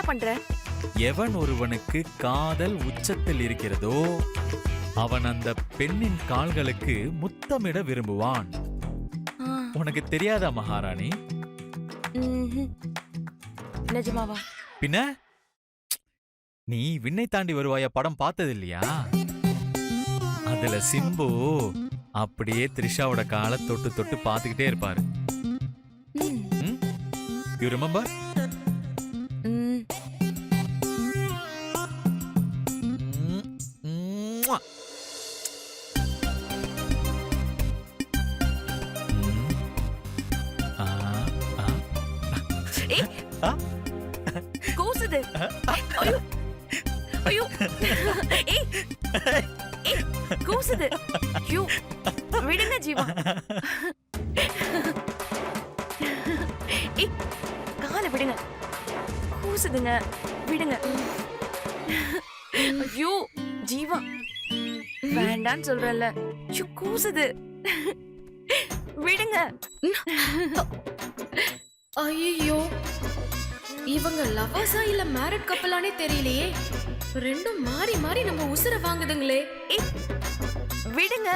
பண்ற? எவன் ஒருவனுக்கு காதல் உச்சத்தில் இருக்கிறதோ அவன் அந்த பெண்ணின் கால்களுக்கு முத்தமிட விரும்புவான். உனக்கு தெரியாதா மகாராணி? நிஜமாவா? பின்ன நீ விண்ணை தாண்டி வருவாயா படம் பார்த்தது இல்லையா? அதுல சிம்பு அப்படியே த்ரிஷாவோட காலை தொட்டு தொட்டு பார்த்துக்கிட்டே இருப்பாரு. You remember? கூசுது. ஐயோ ஐயோ ஏய் ஏய் கூசுது. ஐயோ விடுங்க ஜீவா. ஏய் காலை விடுங்க. கூசுதுங்க, விடுங்க. ஐயோ ஜீவா வேண்டான்னு சொல்றல. ஐயோ கூசுது, விடுங்க. ஐயோ இவங்க லவர்ஸா இல்ல மேரிட் கப்பலானே தெரியலையே. ரெண்டும் மாறி மாறி நம்ம உசுர வாங்குதுங்களே. விடுங்க.